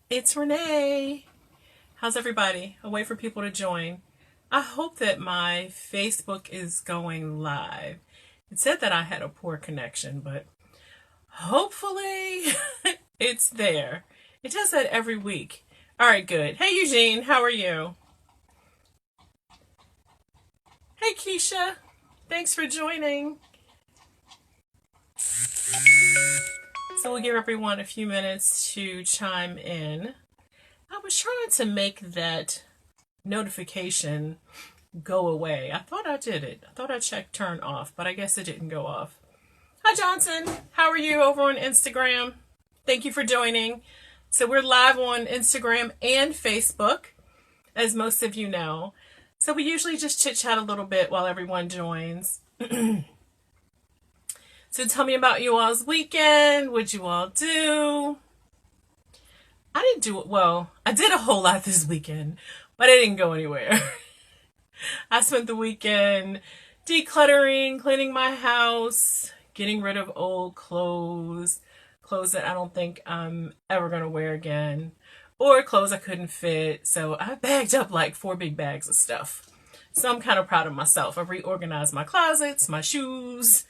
It's Renee. How's everybody? I'll wait for people to join. I hope that my Facebook is going live. It said that I had a poor connection, but hopefully it's there. It does that every week. All right, good. Hey, Eugene, how are you? Hey, Keisha. Thanks for joining. So we'll give everyone a few minutes to chime in. I was trying to make that notification go away. I thought I did it. I thought I checked turn off, but I guess it didn't go off. Hi, Johnson. How are you over on Instagram? Thank you for joining. So we're live on Instagram and Facebook, as most of you know. So we usually just chit chat a little bit while everyone joins. So tell me about you all's weekend. What'd you all do? I didn't do it well. I did a whole lot this weekend, but I didn't go anywhere. I spent the weekend decluttering, cleaning my house, getting rid of old clothes that I don't think I'm ever going to wear again, or clothes I couldn't fit. So I bagged up like 4 big bags of stuff. So I'm kind of proud of myself. I reorganized my closets, my shoes,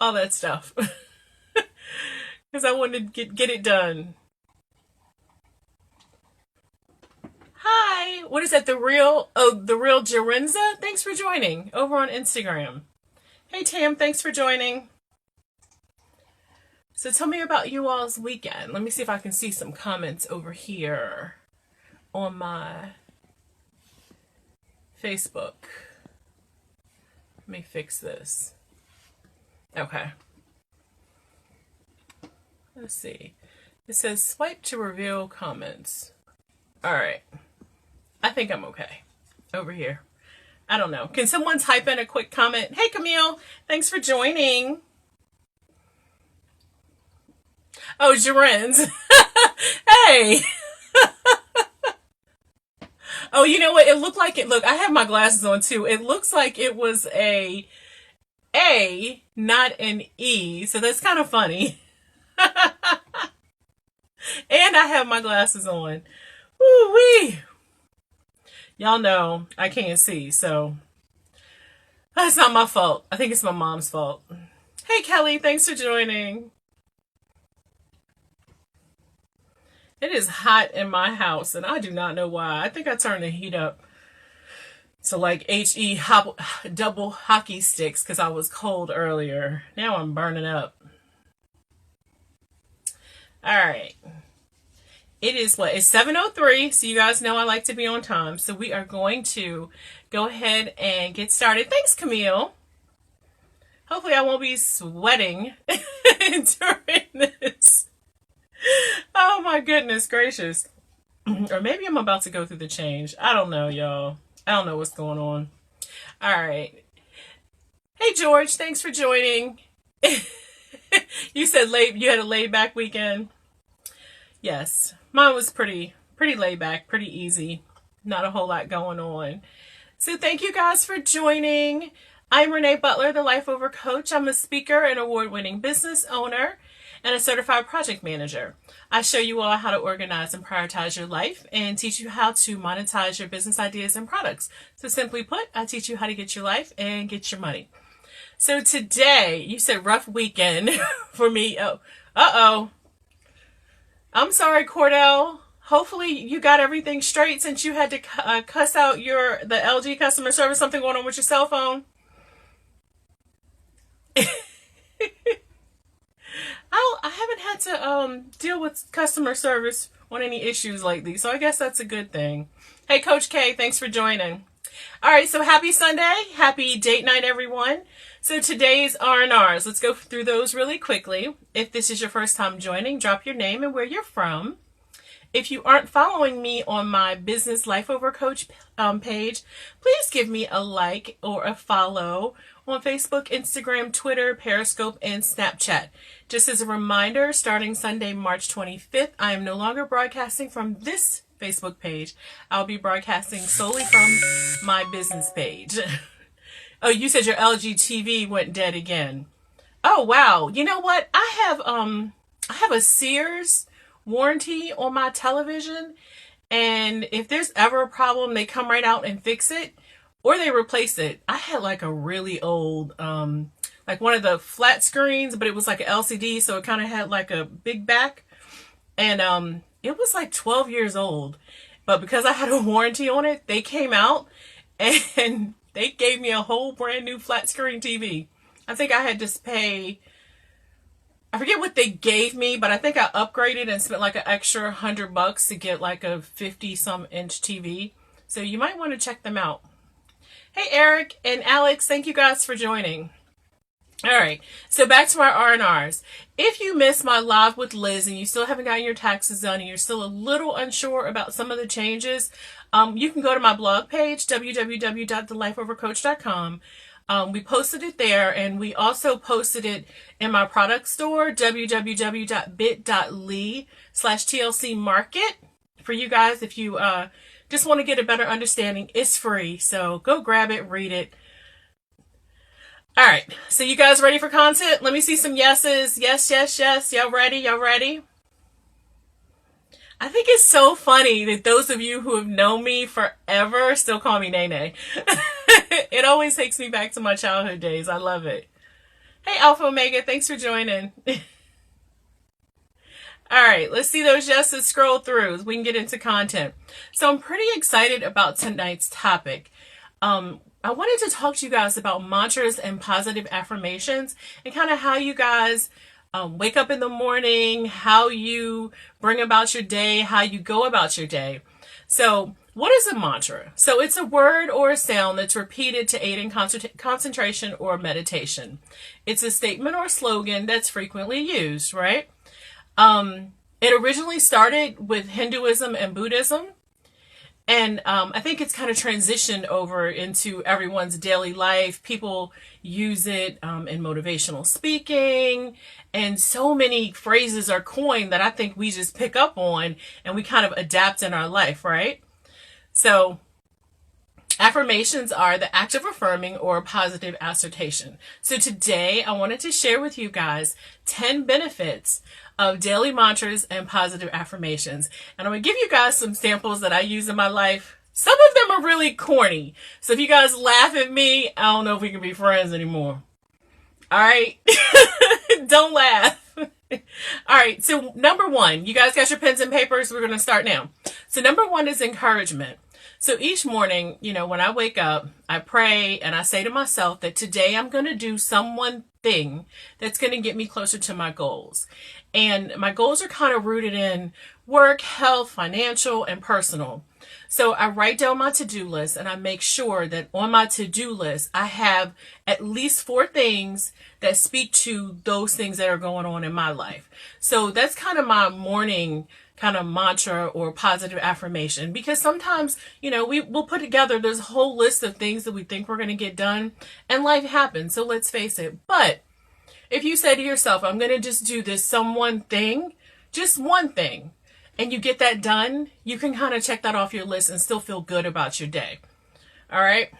all that stuff. Because I wanted to get it done. Hi, what is that? The real Jarenza? Thanks for joining over on Instagram. Hey Tam, thanks for joining. So tell me about you all's weekend. Let me see if I can see some comments over here on my Facebook. Let me fix this. Okay. Let's see. It says swipe to reveal comments. All right. I think I'm okay over here. I don't know. Can someone type in a quick comment? Hey, Camille. Thanks for joining. Oh, Jaren's. Hey. Oh, you know what? It looked like it. Look, I have my glasses on too. It looks like it was a, not an E. So that's kind of funny. And I have my glasses on. Woo-wee. Y'all know I can't see, so that's not my fault. I think it's my mom's fault. Hey, Kelly, thanks for joining. It is hot in my house, and I do not know why. I think I turned the heat up to like double hockey sticks because I was cold earlier. Now I'm burning up. All right. It is what? It's 7:03, so you guys know I like to be on time. So we are going to go ahead and get started. Thanks, Camille. Hopefully I won't be sweating during this. Oh my goodness gracious. Or maybe I'm about to go through the change. I don't know, y'all. I don't know what's going on. All right. Hey, George, thanks for joining. You said you had a laid back weekend. Yes, mine was pretty laid back, pretty easy. Not a whole lot going on. So thank you guys for joining. I'm Renee Butler, the Life Over Coach. I'm a speaker and award-winning business owner and a certified project manager. I show you all how to organize and prioritize your life and teach you how to monetize your business ideas and products. So simply put, I teach you how to get your life and get your money. So today, you said rough weekend for me. Oh, uh-oh. I'm sorry, Cordell. Hopefully you got everything straight since you had to cuss out the LG customer service. Something going on with your cell phone. I haven't had to deal with customer service on any issues lately, so I guess that's a good thing. Hey, Coach K, thanks for joining. All right, so happy Sunday. Happy date night, everyone. So today's R&Rs. Let's go through those really quickly. If this is your first time joining, drop your name and where you're from. If you aren't following me on my Business Life Over Coach page, please give me a like or a follow on Facebook, Instagram, Twitter, Periscope, and Snapchat. Just as a reminder, starting Sunday, March 25th, I am no longer broadcasting from this Facebook page. I'll be broadcasting solely from my business page. Oh, you said your LG TV went dead again. Oh, wow. You know what? I have a Sears warranty on my television. And if there's ever a problem, they come right out and fix it, or they replace it. I had like a really old, like one of the flat screens, but it was like an LCD, so it kind of had like a big back. And it was like 12 years old. But because I had a warranty on it, they came out and they gave me a whole brand new flat screen TV. I think I had to pay, I forget what they gave me, but I think I upgraded and spent like an extra $100 to get like a 50 some inch TV. So you might want to check them out. Hey, Eric and Alex, thank you guys for joining. All right, so back to our R&Rs. If you missed my live with Liz and you still haven't gotten your taxes done and you're still a little unsure about some of the changes, you can go to my blog page, www.thelifeovercoach.com. We posted it there, and we also posted it in my product store, www.bit.ly/TLC Market. For you guys, if you just want to get a better understanding, it's free. So go grab it, read it. All right, so you guys ready for content? Let me see some yeses. Yes, yes, yes. Y'all ready? Y'all ready? I think it's so funny that those of you who have known me forever still call me Nene. It always takes me back to my childhood days. I love it. Hey, Alpha Omega, thanks for joining. All right, let's see those yeses scroll through so we can get into content. So I'm pretty excited about tonight's topic. I wanted to talk to you guys about mantras and positive affirmations and kind of how you guys wake up in the morning, how you bring about your day, how you go about your day. So what is a mantra? So it's a word or a sound that's repeated to aid in concentration or meditation. It's a statement or slogan that's frequently used, right? It originally started with Hinduism and Buddhism. And I think it's kind of transitioned over into everyone's daily life. People use it in motivational speaking. And so many phrases are coined that I think we just pick up on and we kind of adapt in our life, right? So affirmations are the act of affirming or positive assertion. So today I wanted to share with you guys 10 benefits of daily mantras and positive affirmations. And I'm going to give you guys some samples that I use in my life. Some of them are really corny. So if you guys laugh at me, I don't know if we can be friends anymore. All right? Don't laugh. All right. So number one, you guys got your pens and papers? We're going to start now. So number one is encouragement. So each morning, when I wake up, I pray and I say to myself that today I'm going to do one thing that's going to get me closer to my goals. And my goals are kind of rooted in work, health, financial, and personal. So I write down my to-do list and I make sure that on my to-do list, I have at least 4 things that speak to those things that are going on in my life. So that's kind of my morning kind of mantra or positive affirmation, because sometimes, we'll put together this whole list of things that we think we're going to get done and life happens. So let's face it. But if you say to yourself, I'm going to just do this one thing, just one thing, and you get that done, you can kind of check that off your list and still feel good about your day. All right.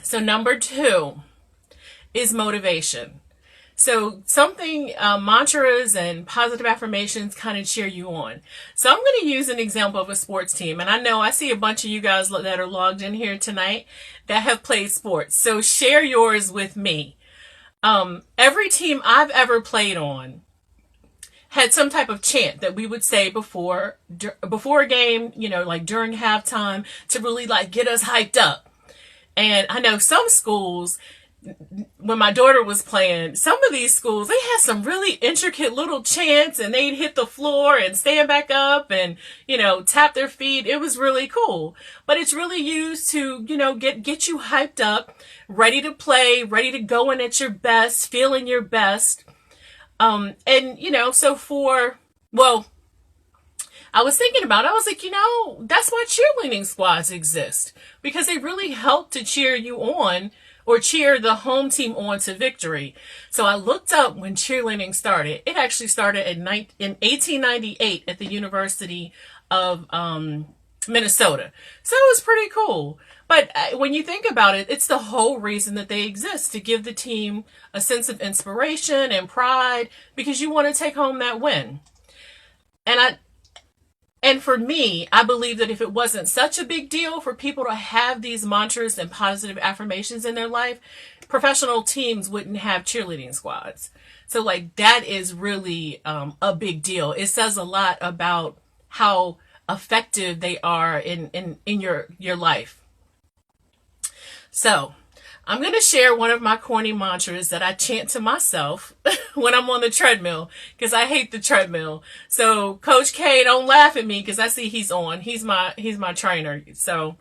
So number 2 is motivation. So something, mantras and positive affirmations kind of cheer you on. So I'm going to use an example of a sports team. And I know I see a bunch of you guys that are logged in here tonight that have played sports. So share yours with me. Every team I've ever played on had some type of chant that we would say before a game, like during halftime, to really like get us hyped up. And I know some schools, when my daughter was playing, some of these schools, they had some really intricate little chants, and they'd hit the floor and stand back up and, tap their feet. It was really cool. But it's really used to, get you hyped up, ready to play, ready to go in at your best, feeling your best. I was thinking about it. I was like, that's why cheerleading squads exist, because they really help to cheer you on or cheer the home team on to victory. So I looked up when cheerleading started. It actually started in 1898 at the University of Minnesota. So it was pretty cool. But when you think about it, it's the whole reason that they exist, to give the team a sense of inspiration and pride, because you want to take home that win. And for me, I believe that if it wasn't such a big deal for people to have these mantras and positive affirmations in their life, professional teams wouldn't have cheerleading squads. So like that is really a big deal. It says a lot about how effective they are in your life. So I'm going to share one of my corny mantras that I chant to myself when I'm on the treadmill, because I hate the treadmill. So Coach K, don't laugh at me, because I see he's on. He's my trainer. So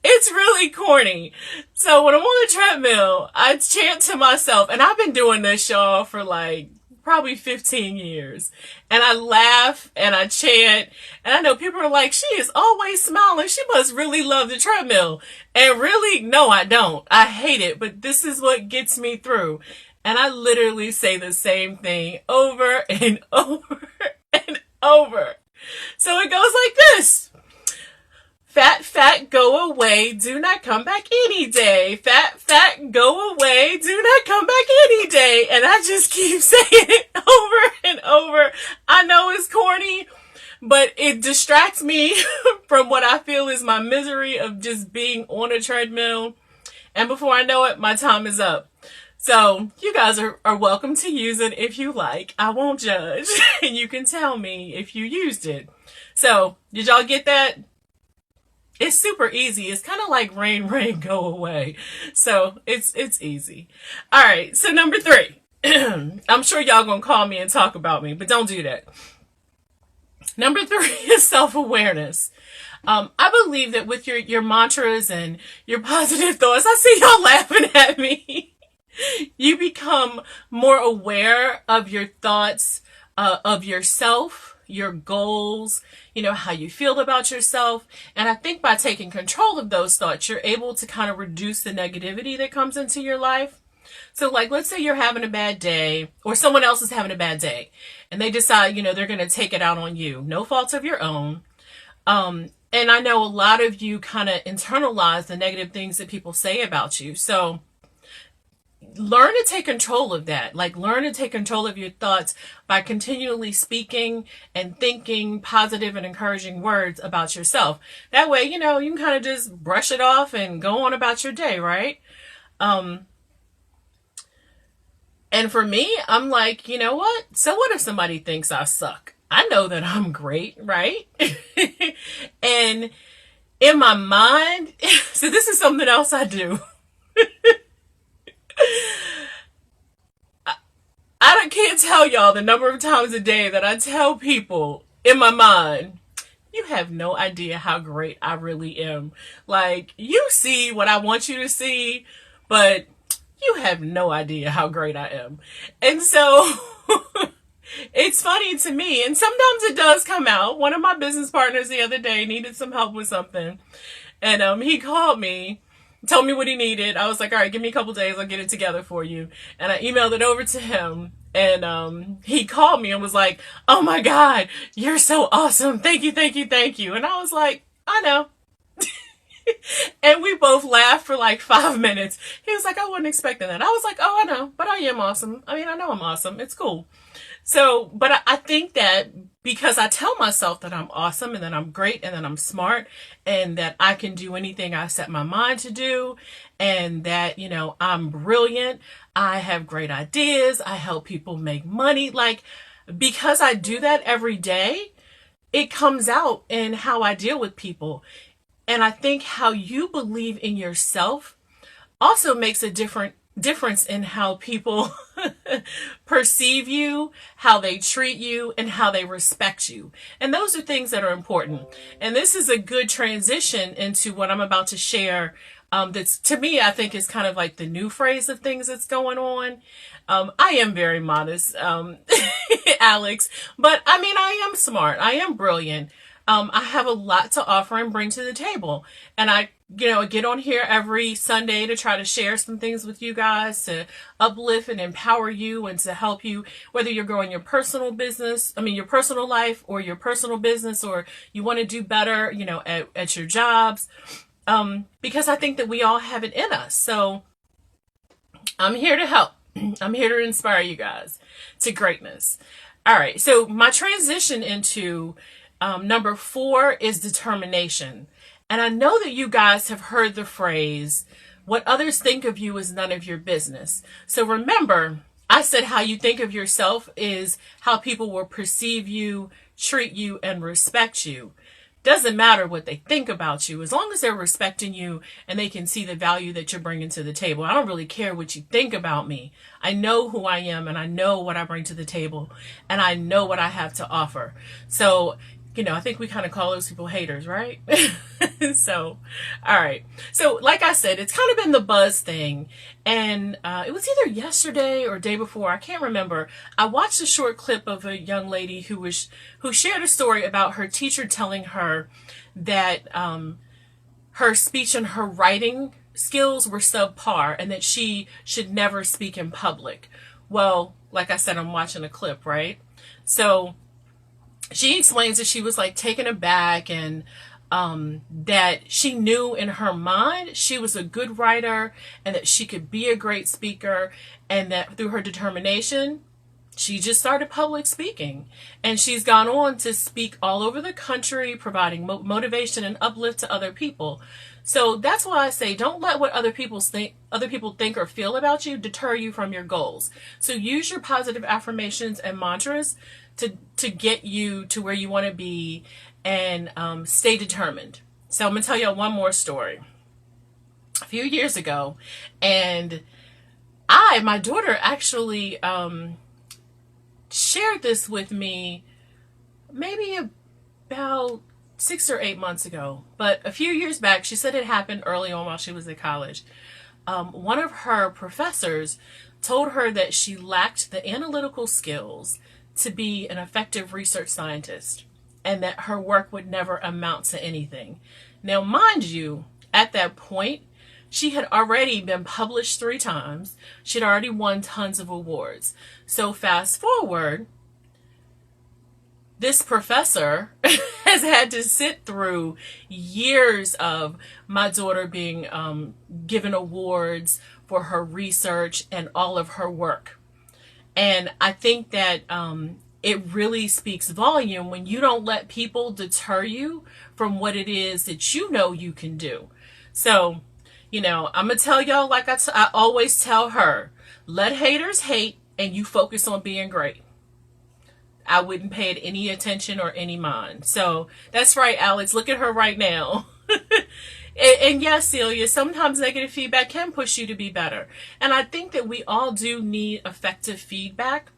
it's really corny. So when I'm on the treadmill, I chant to myself, and I've been doing this, y'all, for like probably 15 years. And I laugh and I chant. And I know people are like, she is always smiling. She must really love the treadmill. And really, no, I don't. I hate it. But this is what gets me through. And I literally say the same thing over and over and over. So it goes like this. Fat, fat, go away, do not come back any day. Fat, fat, go away, do not come back any day. And I just keep saying it over and over. I know it's corny, but it distracts me from what I feel is my misery of just being on a treadmill. And before I know it, my time is up. So you guys are welcome to use it if you like. I won't judge. And you can tell me if you used it. So did y'all get that? It's super easy. It's kind of like rain, rain, go away. So it's easy. All right. So number 3, I'm sure y'all gonna call me and talk about me, but don't do that. Number 3 is self-awareness. I believe that with your mantras and your positive thoughts, I see y'all laughing at me. You become more aware of your thoughts, of yourself, your goals, how you feel about yourself. And I think by taking control of those thoughts, you're able to kind of reduce the negativity that comes into your life. So like, let's say you're having a bad day, or someone else is having a bad day, and they decide, they're going to take it out on you. No fault of your own. And I know a lot of you kind of internalize the negative things that people say about you. So learn to take control of that. Like, learn to take control of your thoughts by continually speaking and thinking positive and encouraging words about yourself. That way, you can kind of just brush it off and go on about your day, right? And for me, I'm like, you know what? So what if somebody thinks I suck? I know that I'm great, right? And in my mind, so this is something else I do. I can't tell y'all the number of times a day that I tell people in my mind, you have no idea how great I really am. Like, you see what I want you to see, but you have no idea how great I am. And so it's funny to me, and sometimes it does come out. One of my business partners the other day needed some help with something, and he called me, told me what he needed. I was like, all right, give me a couple days, I'll get it together for you. And I emailed it over to him, and he called me and was like, oh my God, you're so awesome, thank you, thank you, thank you. And I was like, I know. And we both laughed for like 5 minutes. He was like, I wasn't expecting that. I was like, oh, I know, but I am awesome. I mean, I know I'm awesome. It's cool. So, but I think that because I tell myself that I'm awesome and that I'm great and that I'm smart and that I can do anything I set my mind to do, and that, I'm brilliant, I have great ideas, I help people make money. Like, because I do that every day, it comes out in how I deal with people. And I think how you believe in yourself also makes a difference in how people perceive you, how they treat you, and how they respect you. And those are things that are important. And this is a good transition into what I'm about to share. That's, to me, I think is kind of like the new phrase of things that's going on. I am very modest, Alex, but I mean, I am smart. I am brilliant. I have a lot to offer and bring to the table. And I, get on here every Sunday to try to share some things with you guys to uplift and empower you and to help you, whether you're growing your personal business, your personal life or your personal business, or you want to do better, at your jobs. Because I think that we all have it in us. So I'm here to help. I'm here to inspire you guys to greatness. All right. So my transition into number 4 is determination. And I know that you guys have heard the phrase, what others think of you is none of your business. So remember, I said how you think of yourself is how people will perceive you, treat you, and respect you. Doesn't matter what they think about you, as long as they're respecting you and they can see the value that you're bringing to the table. I don't really care what you think about me. I know who I am, and I know what I bring to the table, and I know what I have to offer. So, I think we kind of call those people haters, right? So, all right. So, like I said, it's kind of been the buzz thing. And it was either yesterday or day before, I can't remember. I watched a short clip of a young lady who shared a story about her teacher telling her that her speech and her writing skills were subpar and that she should never speak in public. Well, like I said, I'm watching a clip, right? So she explains that she was like taken aback and that she knew in her mind she was a good writer and that she could be a great speaker, and that through her determination, she just started public speaking. And she's gone on to speak all over the country, providing motivation and uplift to other people. So that's why I say don't let what other people think or feel about you deter you from your goals. So use your positive affirmations and mantras to get you to where you want to be, and stay determined. So I'm going to tell you one more story. A few years ago, and my daughter actually shared this with me maybe about 6 or 8 months ago. But a few years back, she said it happened early on while she was at college. One of her professors told her that she lacked the analytical skills to be an effective research scientist, and that her work would never amount to anything. Now, mind you, at that point, she had already been published 3 times. She'd already won tons of awards. So fast forward, this professor has had to sit through years of my daughter being given awards for her research and all of her work. And I think that it really speaks volume when you don't let people deter you from what it is that you know you can do. So, I'm going to tell y'all, like I always tell her, let haters hate and you focus on being great. I wouldn't pay it any attention or any mind. So that's right, Alex. Look at her right now. And yes, Celia, sometimes negative feedback can push you to be better. And I think that we all do need effective feedback.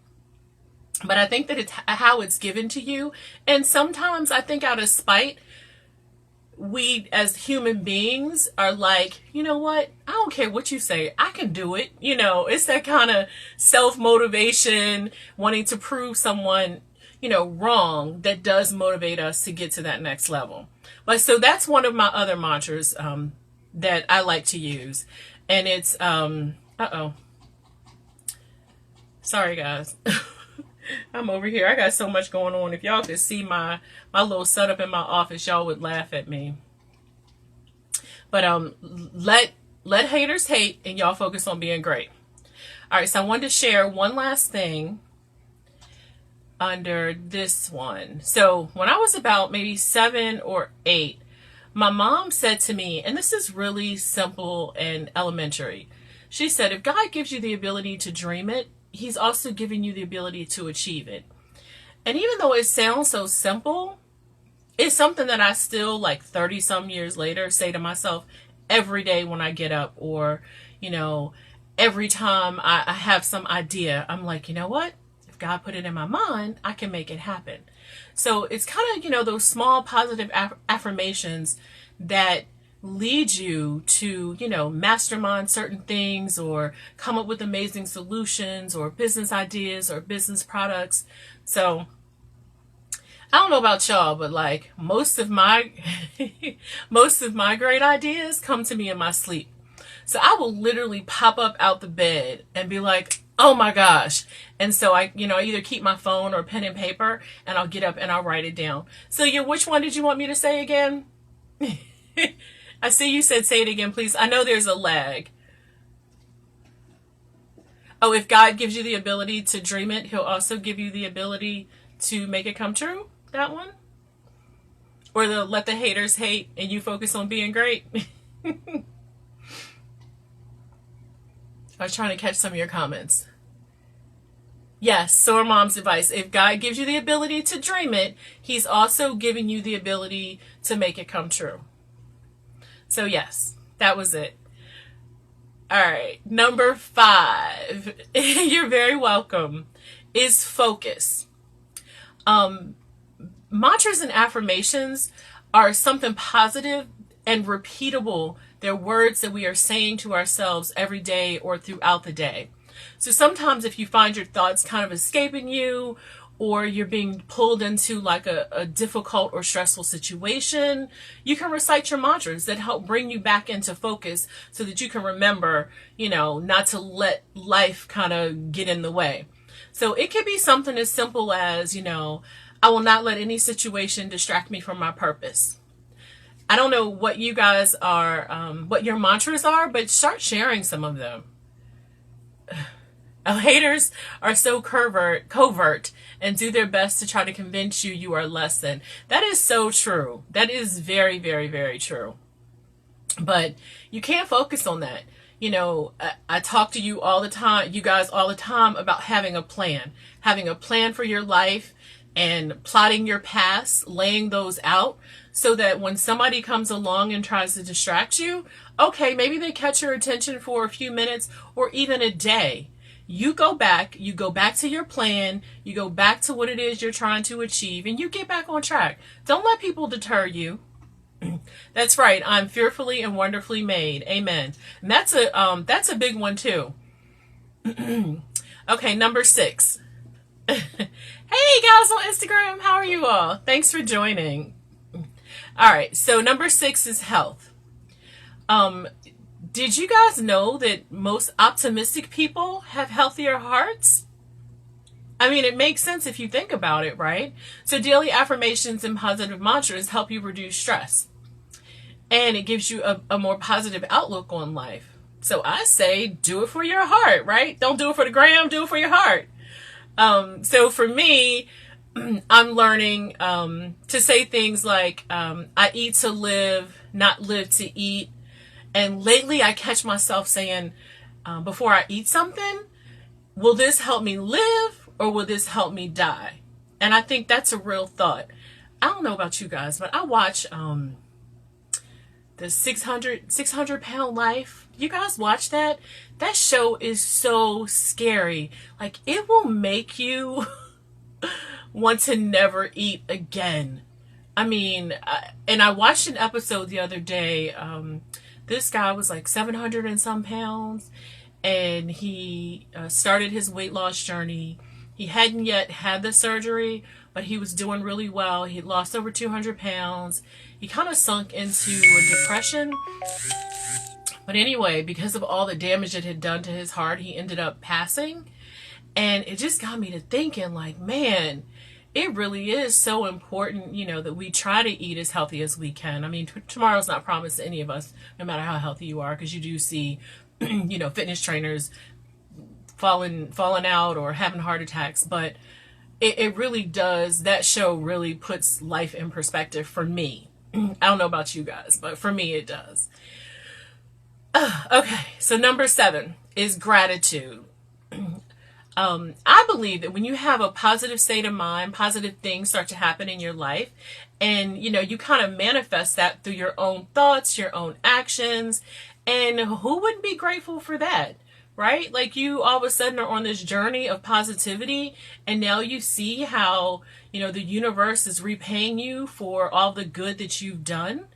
But I think that it's how it's given to you. And sometimes I think out of spite, we as human beings are like, you know what? I don't care what you say. I can do it. It's that kind of self-motivation, wanting to prove someone, wrong, that does motivate us to get to that next level. But so that's one of my other mantras that I like to use. And it's, sorry guys. I'm over here. I got so much going on. If y'all could see my little setup in my office, y'all would laugh at me. But let haters hate and y'all focus on being great. All right, so I wanted to share one last thing under this one. So when I was about maybe 7 or 8, my mom said to me, and this is really simple and elementary. She said, if God gives you the ability to dream it, He's also giving you the ability to achieve it. And even though it sounds so simple, it's something that I still, like 30 some years later, say to myself every day when I get up, or, every time I have some idea. I'm like, you know what? If God put it in my mind, I can make it happen. So it's kind of, those small positive affirmations that lead you to, mastermind certain things or come up with amazing solutions or business ideas or business products. So I don't know about y'all, but like most of my great ideas come to me in my sleep. So I will literally pop up out the bed and be like, oh my gosh. And so I either keep my phone or pen and paper, and I'll get up and I'll write it down. So which one did you want me to say again? I see you said say it again, please. I know there's a lag. Oh, if God gives you the ability to dream it, he'll also give you the ability to make it come true. That one? Or the let the haters hate and you focus on being great. I was trying to catch some of your comments. Yes, so are mom's advice. If God gives you the ability to dream it, he's also giving you the ability to make it come true. So yes, that was it. All right, number 5, you're very welcome, is focus. Mantras and affirmations are something positive and repeatable. They're words that we are saying to ourselves every day or throughout the day. So sometimes if you find your thoughts kind of escaping you, or you're being pulled into like a difficult or stressful situation, you can recite your mantras that help bring you back into focus so that you can remember, not to let life kind of get in the way. So it could be something as simple as, I will not let any situation distract me from my purpose. I don't know what you guys are, what your mantras are, but start sharing some of them. Haters are so covert and do their best to try to convince you are less than. That is so true. That is very, very, very true. But you can't focus on that. I talk to you guys all the time about having a plan for your life and plotting your paths, laying those out so that when somebody comes along and tries to distract you, okay, maybe they catch your attention for a few minutes or even a day. You go back to your plan, you go back to what it is you're trying to achieve, and you get back on track. Don't let people deter you. That's right. I'm fearfully and wonderfully made. Amen. And that's a big one too. Okay, number 6. Hey guys on Instagram, how are you all? Thanks for joining. All right, so number 6 is health. Did you guys know that most optimistic people have healthier hearts? I mean, it makes sense if you think about it, right? So daily affirmations and positive mantras help you reduce stress. And it gives you a more positive outlook on life. So I say, do it for your heart, right? Don't do it for the gram, do it for your heart. So for me, I'm learning to say things like, I eat to live, not live to eat. And lately I catch myself saying, before I eat something, will this help me live or will this help me die? And I think that's a real thought. I don't know about you guys, but I watch the 600 Pound Life. You guys watch that? That show is so scary. Like, it will make you want to never eat again. I mean, and I watched an episode the other day. This guy was like 700 and some pounds, and he started his weight loss journey. He hadn't yet had the surgery, but he was doing really well. He lost over 200 pounds. He kind of sunk into a depression. But anyway, because of all the damage it had done to his heart, he ended up passing. And it just got me to thinking, like, man, it really is so important, that we try to eat as healthy as we can. I mean, tomorrow's not promised to any of us, no matter how healthy you are, because you do see, fitness trainers falling out or having heart attacks. But it really does. That show really puts life in perspective for me. I don't know about you guys, but for me, it does. Okay, so number 7 is gratitude. I believe that when you have a positive state of mind, positive things start to happen in your life, and you kind of manifest that through your own thoughts, your own actions, and who wouldn't be grateful for that, right? Like, you all of a sudden are on this journey of positivity, and now you see how the universe is repaying you for all the good that you've done.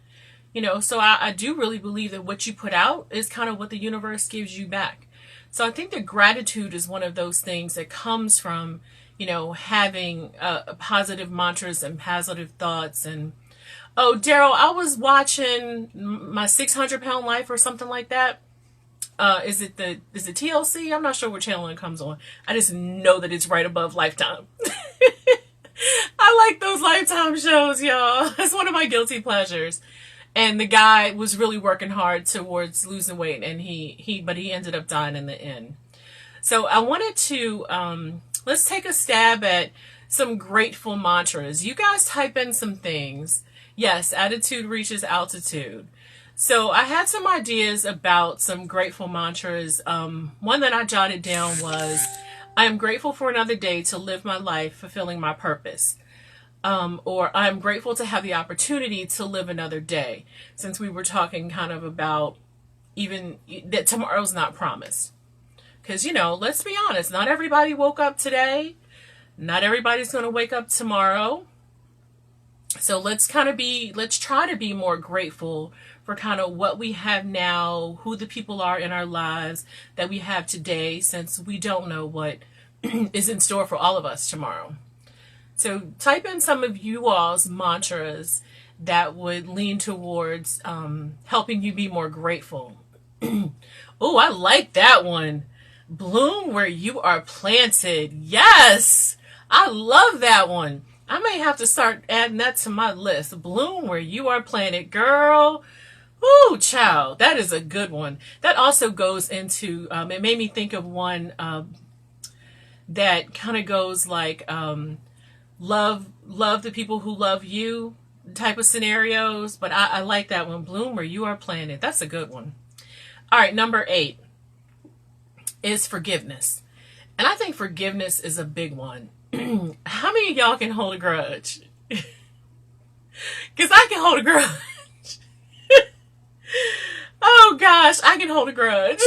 So I do really believe that what you put out is kind of what the universe gives you back. So I think that gratitude is one of those things that comes from, having positive mantras and positive thoughts. And, oh, Daryl, I was watching My 600 Pound Life or something like that. Is it TLC? I'm not sure what channel it comes on. I just know that it's right above Lifetime. I like those Lifetime shows, y'all. It's one of my guilty pleasures. And the guy was really working hard towards losing weight, and he ended up dying in the end. So I wanted to, let's take a stab at some grateful mantras. You guys type in some things. Yes, attitude reaches altitude. So I had some ideas about some grateful mantras. One that I jotted down was, I am grateful for another day to live my life fulfilling my purpose. Or I'm grateful to have the opportunity to live another day, since we were talking kind of about even that tomorrow's not promised. Because, let's be honest, not everybody woke up today. Not everybody's going to wake up tomorrow. So let's try to be more grateful for kind of what we have now, who the people are in our lives that we have today, since we don't know what is in store for all of us tomorrow. So type in some of you all's mantras that would lean towards helping you be more grateful. Oh, I like that one. Bloom where you are planted. Yes, I love that one. I may have to start adding that to my list. Bloom where you are planted, girl. Ooh, child, that is a good one. That also goes into, it made me think of one that kind of goes like, love the people who love you type of scenarios. But I like that one. Bloom where you are planted. That's a good one. All right, number 8 is forgiveness. And I think forgiveness is a big one. How many of y'all can hold a grudge? Because I can hold a grudge. Oh gosh, I can hold a grudge.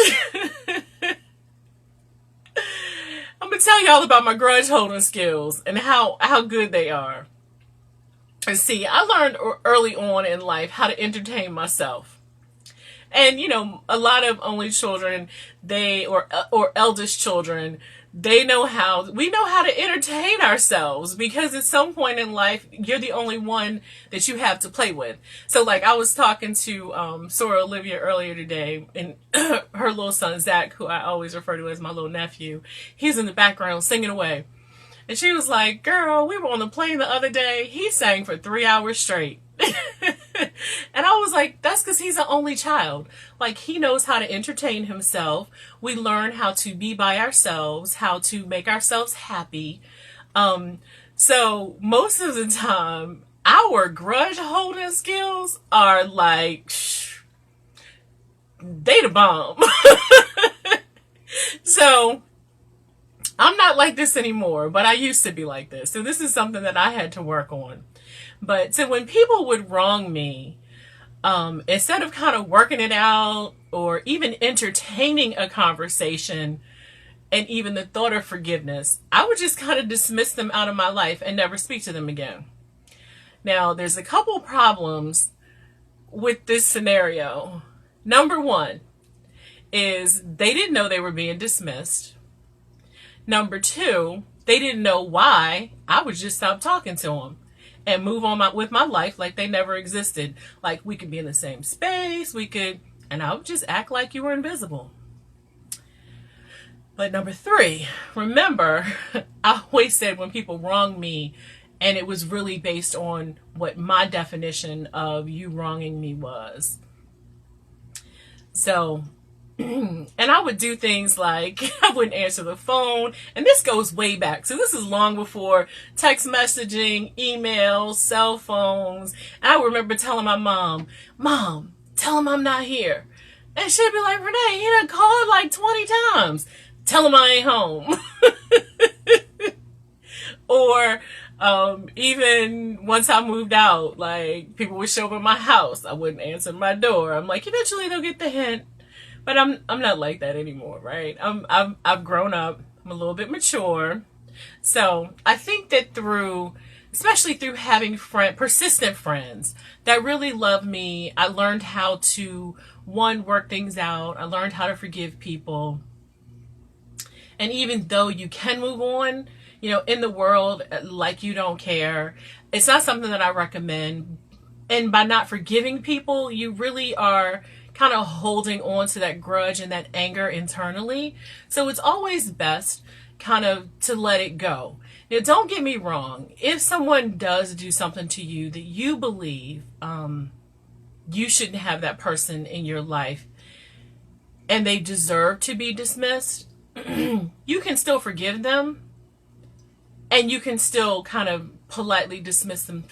I'm going to tell y'all about my grudge holding skills and how good they are. And see, I learned early on in life how to entertain myself. And, a lot of only children, or eldest children, we know how to entertain ourselves, because at some point in life, you're the only one that you have to play with. So like I was talking to Sora Olivia earlier today, and her little son, Zach, who I always refer to as my little nephew, he's in the background singing away. And she was like, girl, we were on the plane the other day. He sang for 3 hours straight. And I was like, that's because he's an only child. Like, he knows how to entertain himself. We learn how to be by ourselves, how to make ourselves happy. So most of the time, our grudge holding skills are like, they the bomb. So I'm not like this anymore, but I used to be like this. So this is something that I had to work on. But so when people would wrong me, instead of kind of working it out or even entertaining a conversation and even the thought of forgiveness, I would just kind of dismiss them out of my life and never speak to them again. Now, there's a couple problems with this scenario. Number 1 is they didn't know they were being dismissed. Number 2, they didn't know why. I would just stop talking to them and move on with my life like they never existed. Like, we could be in the same space, and I would just act like you were invisible. But number 3, remember, I always said when people wrong me, and it was really based on what my definition of you wronging me was. So, and I would do things like, I wouldn't answer the phone. And this goes way back. So this is long before text messaging, emails, cell phones. And I remember telling my mom, tell him I'm not here. And she'd be like, Renee, he done called like 20 times. Tell him I ain't home. Or even once I moved out, like, people would show up at my house. I wouldn't answer my door. I'm like, eventually they'll get the hint. But I'm not like that anymore, right? I've grown up. I'm a little bit mature. So I think that especially through having persistent friends that really love me, I learned how to, work things out. I learned how to forgive people. And even though you can move on, in the world, like you don't care, it's not something that I recommend. And by not forgiving people, you really are kind of holding on to that grudge and that anger internally. So it's always best kind of to let it go. Now, don't get me wrong. If someone does do something to you that you believe you shouldn't have that person in your life and they deserve to be dismissed, you can still forgive them, and you can still kind of politely dismiss them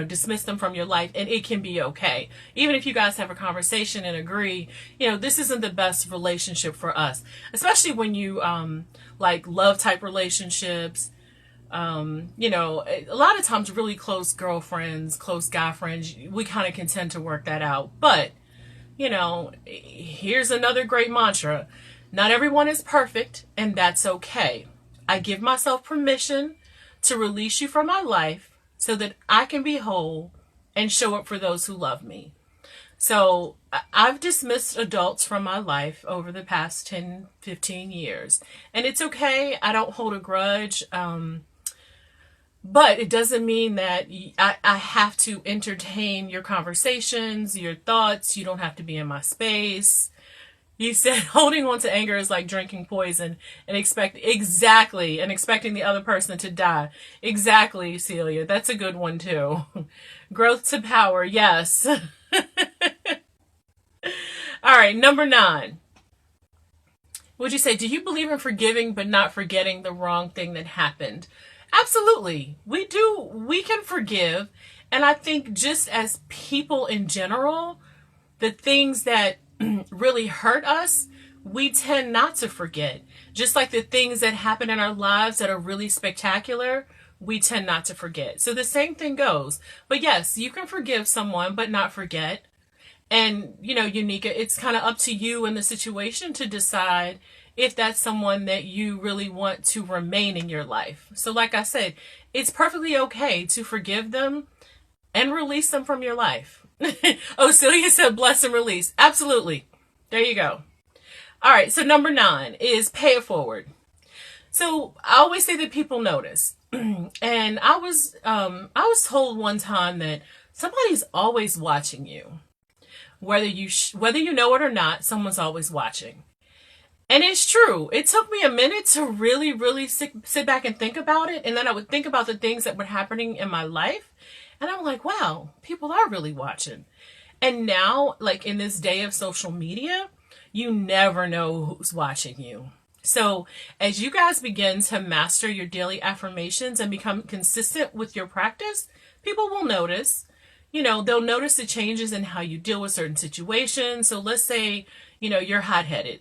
dismiss them from your life, and it can be okay. Even if you guys have a conversation and agree, this isn't the best relationship for us, especially when you like love type relationships. A lot of times really close girlfriends, close guy friends, we kind of can tend to work that out. But, here's another great mantra. Not everyone is perfect, and that's okay. I give myself permission to release you from my life so that I can be whole and show up for those who love me. So I've dismissed adults from my life over the past 10, 15 years. And it's okay. I don't hold a grudge. But it doesn't mean that I have to entertain your conversations, your thoughts. You don't have to be in my space. You said holding on to anger is like drinking poison and expecting the other person to die. Exactly, Celia. That's a good one too. Growth to power. Yes. All right. Number 9. Would you say, do you believe in forgiving but not forgetting the wrong thing that happened? Absolutely. We do. We can forgive. And I think just as people in general, the things that really hurt us, we tend not to forget. Just like the things that happen in our lives that are really spectacular, we tend not to forget. So the same thing goes. But yes, you can forgive someone, but not forget. And, Unika, it's kind of up to you in the situation to decide if that's someone that you really want to remain in your life. So like I said, it's perfectly okay to forgive them and release them from your life. Oh, Celia said bless and release. Absolutely. There you go. All right. So number 9 is pay it forward. So I always say that people notice. And I was told one time that somebody's always watching you. Whether you know it or not, someone's always watching. And it's true. It took me a minute to really, really sit back and think about it. And then I would think about the things that were happening in my life. And I'm like, wow, people are really watching. And now, like in this day of social media, you never know who's watching you. So as you guys begin to master your daily affirmations and become consistent with your practice, people will notice. They'll notice the changes in how you deal with certain situations. So let's say, you're hot-headed.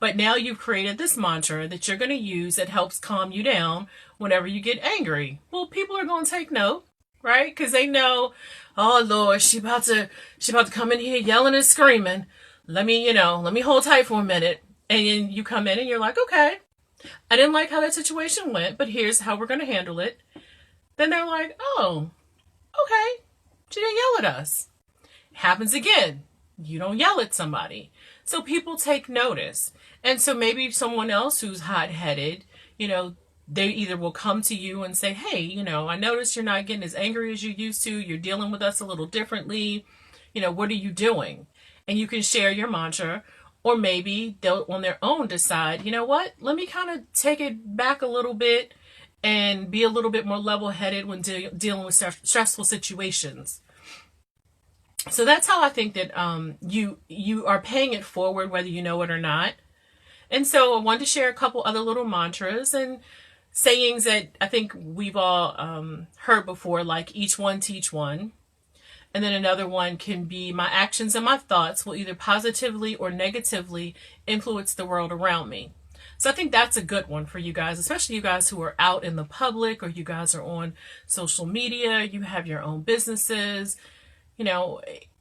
But now you've created this mantra that you're going to use that helps calm you down whenever you get angry. Well, people are going to take note, right? Because they know, oh Lord, she about to come in here yelling and screaming. Let me hold tight for a minute. And then you come in and you're like, okay, I didn't like how that situation went, but here's how we're going to handle it. Then they're like, oh, okay, she didn't yell at us. Happens again. You don't yell at somebody. So people take notice. And so maybe someone else who's hot-headed, they either will come to you and say, hey, I noticed you're not getting as angry as you used to. You're dealing with us a little differently. What are you doing? And you can share your mantra. Or maybe they'll on their own decide, you know what? Let me kind of take it back a little bit and be a little bit more level-headed when dealing with stressful situations. So that's how I think that you are paying it forward, whether you know it or not. And so I wanted to share a couple other little mantras and sayings that I think we've all heard before, like each one teach one. And then another one can be my actions and my thoughts will either positively or negatively influence the world around me. So I think that's a good one for you guys, especially you guys who are out in the public or you guys are on social media, you have your own businesses.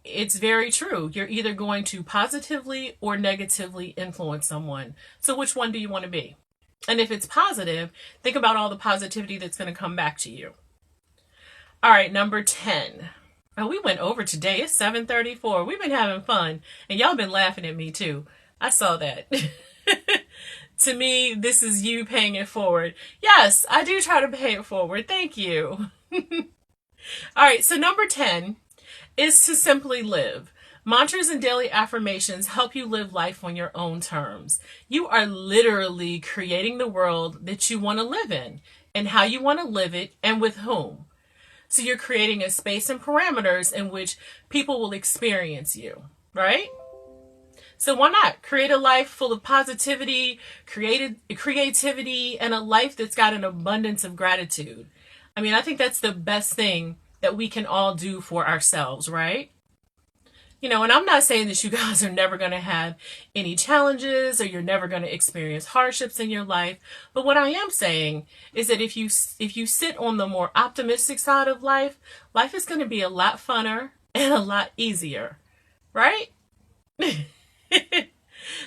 It's very true. You're either going to positively or negatively influence someone. So which one do you want to be? And if it's positive, think about all the positivity that's going to come back to you. All right, number 10. Oh, we went over today. It's 7:34. We've been having fun. And y'all been laughing at me too. I saw that. To me, this is you paying it forward. Yes, I do try to pay it forward. Thank you. All right, so number 10 is to simply live. Mantras and daily affirmations help you live life on your own terms. You are literally creating the world that you want to live in and how you want to live it and with whom. So you're creating a space and parameters in which people will experience you, right? So why not create a life full of positivity, creativity, and a life that's got an abundance of gratitude? I mean, I think that's the best thing that we can all do for ourselves, right? And I'm not saying that you guys are never going to have any challenges or you're never going to experience hardships in your life. But what I am saying is that if you sit on the more optimistic side of life, life is going to be a lot funner and a lot easier, right?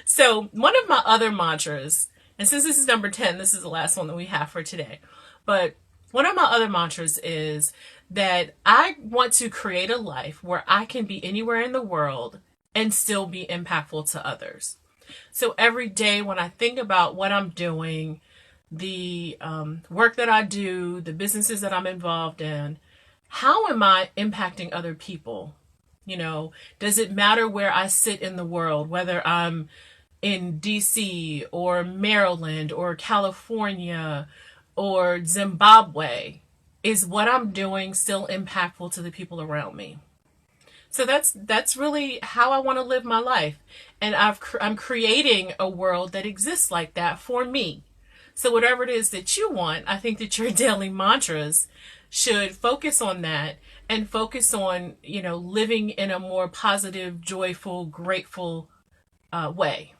So one of my other mantras, and since this is number 10, this is the last one that we have for today. But one of my other mantras is that I want to create a life where I can be anywhere in the world and still be impactful to others. So every day when I think about what I'm doing, the work that I do, the businesses that I'm involved in, how am I impacting other people? Does it matter where I sit in the world, whether I'm in DC or Maryland or California or Zimbabwe? Is what I'm doing still impactful to the people around me? So that's really how I want to live my life. And I'm creating a world that exists like that for me. So whatever it is that you want, I think that your daily mantras should focus on that and focus on, living in a more positive, joyful, grateful way.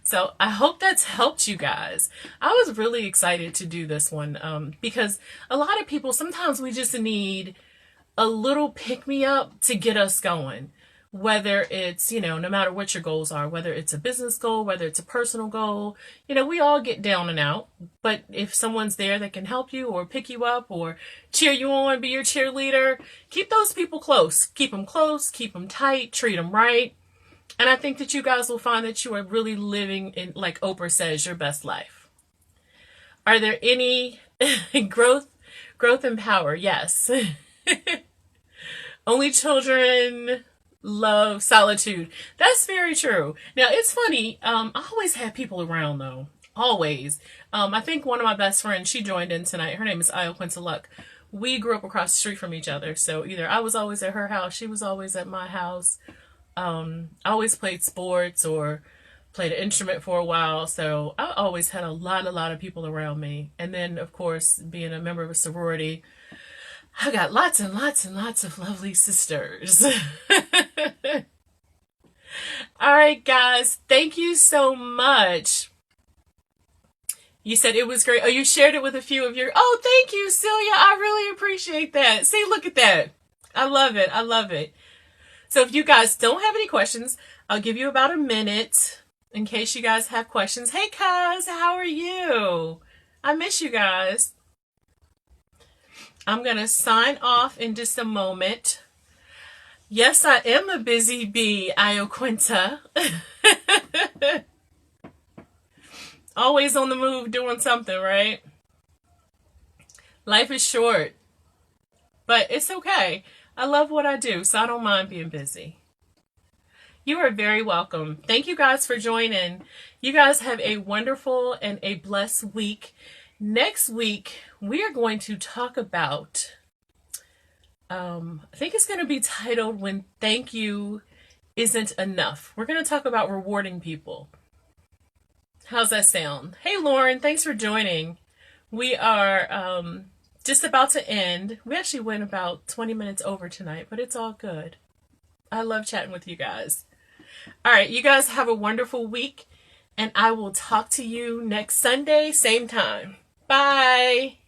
So I hope that's helped you guys. I was really excited to do this one because a lot of people, sometimes we just need a little pick-me-up to get us going. Whether it's, no matter what your goals are, whether it's a business goal, whether it's a personal goal, we all get down and out. But if someone's there that can help you or pick you up or cheer you on, be your cheerleader, keep those people close. Keep them tight, treat them right. And I think that you guys will find that you are really living in, like Oprah says, your best life. Are there any growth and power? Yes. Only children love solitude. That's very true. Now, it's funny. I always have people around, though. Always. I think one of my best friends, she joined in tonight. Her name is Io Luck. We grew up across the street from each other. So either I was always at her house, she was always at my house. I always played sports or played an instrument for a while. So I always had a lot of people around me. And then, of course, being a member of a sorority, I got lots and lots and lots of lovely sisters. All right, guys. Thank you so much. You said it was great. Oh, you shared it with a few of your... Oh, thank you, Celia. I really appreciate that. See, look at that. I love it. I love it. So if you guys don't have any questions, I'll give you about a minute in case you guys have questions. Hey, Kaz, how are you? I miss you guys. I'm going to sign off in just a moment. Yes, I am a busy bee, Ioquinta. Always on the move doing something, right? Life is short, but it's okay. I love what I do, so I don't mind being busy. You are very welcome. Thank you guys for joining. You guys have a wonderful and a blessed week. Next week, we are going to talk about, I think it's going to be titled When Thank You Isn't Enough. We're going to talk about rewarding people. How's that sound? Hey, Lauren, thanks for joining. We are just about to end. We actually went about 20 minutes over tonight, but it's all good. I love chatting with you guys. All right, you guys have a wonderful week, and I will talk to you next Sunday, same time. Bye.